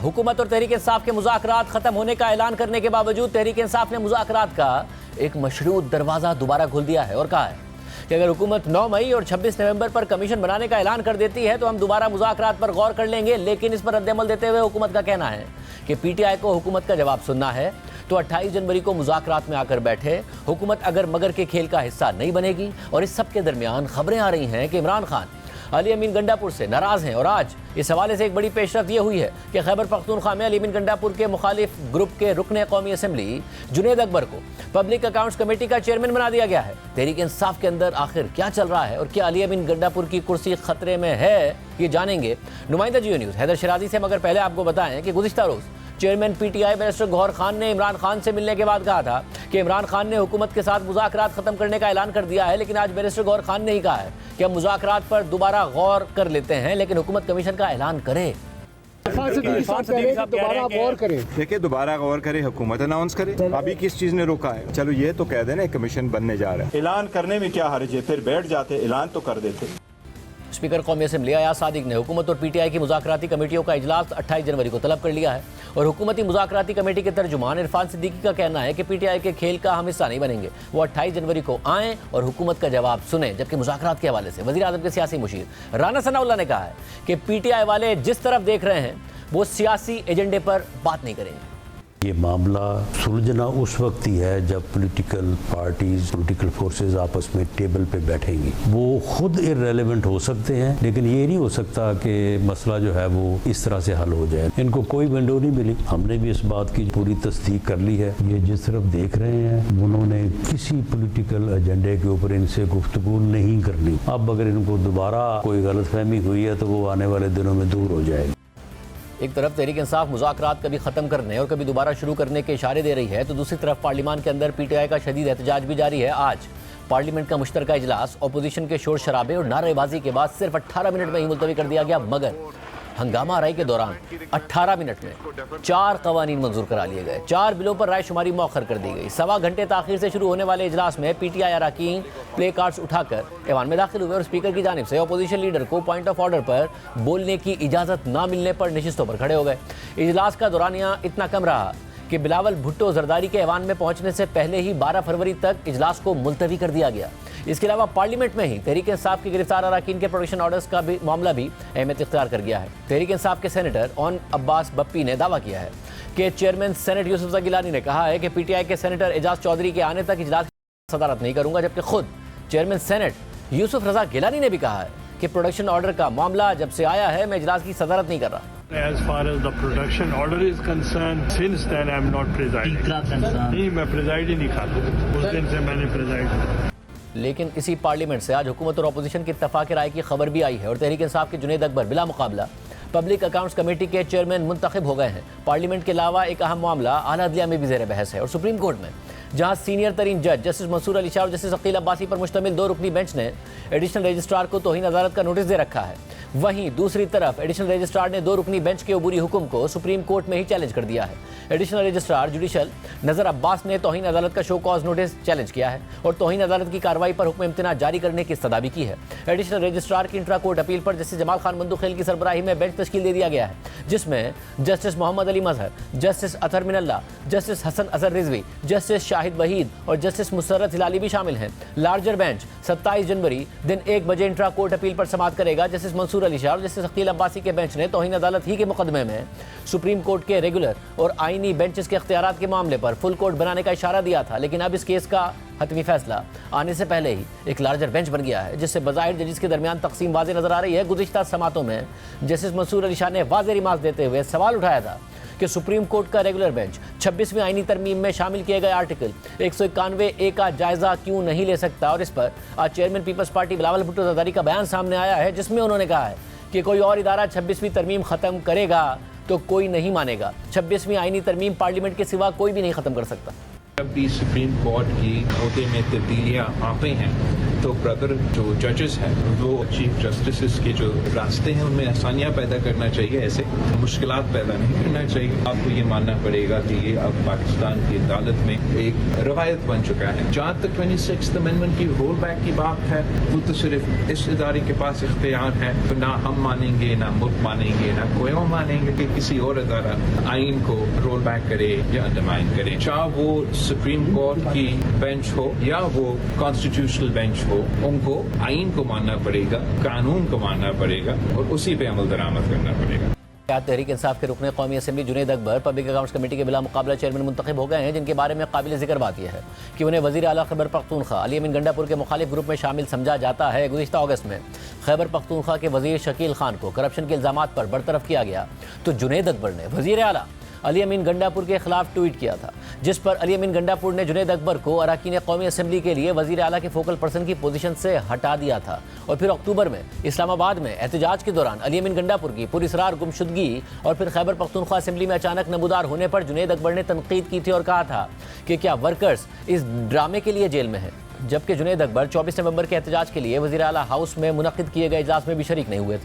हुकूमत और तहरीक इंसाफ के मुज़ाकरात खत्म होने का ऐलान करने के बावजूद तहरीक इंसाफ ने मुज़ाकरात का एक मशरूत दरवाज़ा दोबारा खोल दिया है और कहा है कि अगर हुकूमत 9 मई और 26 नवंबर पर कमीशन बनाने का ऐलान कर देती है तो हम दोबारा मुज़ाकरात पर गौर कर लेंगे। लेकिन इस पर रद्दअमल देते हुए हुकूमत का कहना है कि पीटीआई को हुकूमत का जवाब सुनना है तो 28 जनवरी को मुज़ाकरात में आकर बैठे। हुकूमत अगर मगर के खेल का हिस्सा नहीं बनेगी। और इस सब के दरमियान खबरें आ रही हैं कि इमरान खान अली अमीन गंडापुर से नाराज़ हैं और आज इस हवाले से एक बड़ी पेशरफ्त ये हुई है कि खैबर पख्तूनख्वा में अली अमीन गंडापुर के मुखालिफ ग्रुप के रुकने कौमी असम्बली जुनेद अकबर को पब्लिक अकाउंट्स कमेटी का चेयरमैन बना दिया गया है। तहरीक इंसाफ के अंदर आखिर क्या चल रहा है और क्या अली अमीन गंडापुर की कुर्सी खतरे में है, ये जानेंगे नुमाइंदा जियो न्यूज़ हैदर शराजी से। मगर पहले आपको बताएं कि गुज़िश्ता रोज़ chairman PTI barrister Gohar Khan ने इमरान खान से मिलने के बाद कहा था कि इमरान खान ने हुकूमत के साथ मुज़ाकरात खत्म करने का ऐलान कर दिया है। लेकिन आज बैरिस्टर गौहर खान ने ही कहा है कि हम मुज़ाकरात पर दोबारा गौर कर लेते हैं, लेकिन हुकूमत कमीशन का ऐलान करे। दोबारा गौर करें, देखिए दोबारा गौर करे, हुकूमत अनाउंस करे। अभी किस चीज ने रोका है? चलो ये तो कह देना कमीशन बनने जा रहा है। ऐलान करने में क्या हर्ज है? फिर बैठ जाते, ऐलान तो कर देते। स्पीकर कौमी असम्बली अयाज सादिक ने हुकूमत और पीटीआई की मुज़ाकराती कमेटियों का इजलास 28 जनवरी को तलब कर लिया है और हुकूमती मुज़ाकराती कमेटी के तर्जुमान इरफान सिद्दीकी का कहना है कि पीटीआई के खेल का हम हिस्सा नहीं बनेंगे। वो 28 जनवरी को आएँ और हुकूमत का जवाब सुने। जबकि मुज़ाकरात के हवाले से वज़ीर आज़म के सियासी मुशीर राना सनाउल्लाह ने कहा है कि पीटीआई वाले जिस तरफ देख रहे हैं वो सियासी एजेंडे पर बात नहीं करेंगे। ये मामला सुलझना उस वक्त ही है जब पॉलिटिकल पार्टीज, पॉलिटिकल फोर्सेस आपस में टेबल पे बैठेंगी। वो खुद इररेलेवेंट हो सकते हैं, लेकिन ये नहीं हो सकता कि मसला जो है वो इस तरह से हल हो जाए। इनको कोई विंडो नहीं मिली। हमने भी इस बात की पूरी तस्दीक कर ली है। ये जिस तरफ देख रहे हैं उन्होंने किसी पॉलिटिकल एजेंडे के ऊपर इनसे गुफ्तगू नहीं करनी। अब अगर इनको दोबारा कोई गलतफहमी हुई है तो वो आने वाले दिनों में दूर हो जाएगी। एक तरफ तहरीक इंसाफ मुज़ाकरात कभी ख़त्म करने और कभी दोबारा शुरू करने के इशारे दे रही है तो दूसरी तरफ पार्लियामान के अंदर पीटीआई का शदीद एहतजाज भी जारी है। आज पार्लियामेंट का मुश्तरका इजलास अपोजिशन के शोर शराबे और नारेबाजी के बाद सिर्फ 18 मिनट में ही मुलतवी कर दिया गया। मगर हंगामा राय के दौरान 18 मिनट में 4 कवानीन मंजूर करा लिए गए। 4 बिलों पर राय शुमारी मौखर कर दी गई। सवा घंटे ताखिर से शुरू होने वाले इजलास में पीटीआई अरकान प्ले कार्ड्स उठाकर ऐवान में दाखिल हुए और स्पीकर की जानिब से अपोजिशन लीडर को पॉइंट ऑफ ऑर्डर पर बोलने की इजाज़त ना मिलने पर नशिस्तों पर खड़े हो गए। इजलास का दौरानिया इतना कम रहा कि बिलावल भुट्टो जरदारी के ऐवान में पहुंचने से पहले ही 12 फरवरी तक इजलास को मुलतवी कर दिया गया। इसके अलावा पार्लियामेंट में ही तहरीक इंसाफ के गिरफ्तार अरकान के प्रोटेक्शन ऑर्डर्स का भी मामला भी अहमियत इख्तियार कर गया है। तहरीक इंसाफ के सेनेटर ओन अब्बास बप्पी ने दावा किया है कि चेयरमैन सेनेट यूसुफ रज़ा गिलानी ने कहा है कि पीटीआई के सेनेटर एजाज चौधरी के आने तक इजलास की सदारत नहीं करूंगा। जबकि खुद चेयरमैन सेनेट यूसुफ रज़ा गिलानी ने भी कहा है कि प्रोडक्शन ऑर्डर का मामला जब से आया है मैं इजलास की सदारत नहीं कर रहा। As far as the production order is concerned, since then I am not presiding. नहीं, मैं प्रेजाइड ही नहीं खाता। उस दिन से मैंने प्रेजाइड। लेकिन इसी पार्लियामेंट से आज हुकूमत और अपोजिशन की इत्तफाक राय की खबर भी आई है और तहरीक इंसाफ के जुनेद अकबर बिला मुकाबला पब्लिक अकाउंट्स कमेटी के चेयरमैन मुंतखब हो गए हैं। पार्लियामेंट के अलावा एक अहम मामला आला अदलिया में भी ज़ेर बहस है और सुप्रीम कोर्ट में जहां सीनियर तरीन जज जस्टिस मंसूर अली शाह और जस्टिस अकील अब्बासी पर मुश्तमिल 2 रुकनी बेंच ने एडिशनल रजिस्ट्रार को तौहीन अदालत का नोटिस दे रखा है। वहीं दूसरी तरफ एडिशनल रजिस्ट्रार ने 2 रुकनी बेंच के अबूरी हुक्म को सुप्रीम कोर्ट में ही चैलेंज कर दिया है। एडिशनल रजिस्ट्रार जुडिशल नज़र अब्बास ने तौहीन अदालत का शो कॉज नोटिस चैलेंज किया है और तौहीन अदालत की कार्रवाई पर हुक्म इम्तना जारी करने की इस्तदा भी की है। एडिशनल रजिस्ट्रार की इंट्रा कोर्ट अपील पर जस्टिस जमाल खान बंदूखेल की सरबराही में बेंच तश्कील दे दिया गया है, जिसमें जस्टिस मोहम्मद अली मजहर, जस्टिस अतर मिनल्ला, जस्टिस हसन अजहर रिजवी, जस्टिस शाहिद वहीद और जस्टिस मुसर्रत हिलाली भी शामिल हैं। लार्जर बेंच 27 जनवरी दिन 1 बजे इंट्रा कोर्ट अपील पर समाअत करेगा। जस्टिस मंसूर अली शाह और जस्टिस अकील अब्बासी के बेंच ने तौहीन अदालत ही के मुकदमे में सुप्रीम कोर्ट के रेगुलर और आईनी बेंचेस के इख्तियारात के मामले पर फुल कोर्ट बनाने का इशारा दिया था। लेकिन अब इस केस का हतमी फैसला आने से पहले ही एक लार्जर बेंच बन गया है, जिससे बज़ाहिर जजेस के दरमियान तकसीम वाज़े नजर आ रही है। गुज़िश्ता समातों में जस्टिस मंसूर अली शाह ने वाज़े रिमार्क देते हुए सवाल उठाया था कि सुप्रीम कोर्ट का रेगुलर बेंच 26वीं आईनी तरमीम में शामिल किए गए आर्टिकल 191A का जायजा क्यों नहीं ले सकता। और इस पर आज चेयरमैन पीपल्स पार्टी बिलावल भुट्टो जरदारी का बयान सामने आया है, जिसमें उन्होंने कहा है कि कोई और इदारा 26वीं तरमीम ख़त्म करेगा तो कोई नहीं मानेगा। 26वीं आईनी तरमीम पार्लियामेंट के सिवा कोई भी नहीं ख़त्म कर सकता। जब भी सुप्रीम कोर्ट की अहदे में तब्दीलियाँ आती हैं तो ब्रदर जो जजेस हैं वो चीफ जस्टिस के जो रास्ते हैं उनमें आसानियां पैदा करना चाहिए, ऐसे मुश्किलात पैदा नहीं करना चाहिए। आपको ये मानना पड़ेगा कि ये अब पाकिस्तान की अदालत में एक रवायत बन चुका है। जहाँ तक 26th अमेंडमेंट की रोल बैक की बात है, वो तो सिर्फ इस इदारे के पास इख्तियार है, तो ना हम मानेंगे, ना मुल्क मानेंगे, ना कोई और मानेंगे कि किसी और इदारा आइन को रोल बैक करे या अंडरमाइन करे। चाहे वो सुप्रीम कोर्ट की बेंच हो या वो कॉन्स्टिट्यूशनल बेंच हो, उनको आइन को मानना पड़ेगा, कानून को मानना पड़ेगा और उसी पे अमल दरामद करना पड़ेगा। तहरीक इंसाफ के रुकने कौमी assembly Junaid Akbar public accounts committee के बिला मुकाबला चेयरमैन मुंतखब हो गए हैं, जिनके बारे में काबिल जिक्र बात यह है कि उन्हें वज़ीर आला खैबर पख्तूनख्वा अली अमीन गंडापुर के मुखालिफ ग्रुप में शामिल समझा जाता है। गुज़िश्ता अगस्त में खैबर पख्तूनख्वा के वज़ीर शकील खान को करप्शन के इल्ज़ामात पर बरतरफ किया गया, तो जुनैद अकबर ने वज़ीर आला अली अमीन गंडापुर के खिलाफ ट्वीट किया था, जिस पर अली अमीन गंडापुर ने जुनैद अकबर को अरकान कौमी असम्बली के लिए वज़ीर आला के फोकल पर्सन की पोजीशन से हटा दिया था। और फिर अक्टूबर में इस्लामाबाद में एहतजाज के दौरान अली अमीन गंडापुर की पुरअसरार गुमशुदगी और फिर खैबर पख्तूनख्वा असम्बली में अचानक नमूदार होने पर जुनैद अकबर ने तनकीद की थी और कहा था कि क्या वर्कर्स इस ड्रामे के लिए जेल में हैं। जबकि जुनैद अकबर 24 नवंबर के एहतजाज के लिए वज़ीर आला हाउस में मुनक़िद किए गए इजलास में भी शरीक नहीं हुए थे।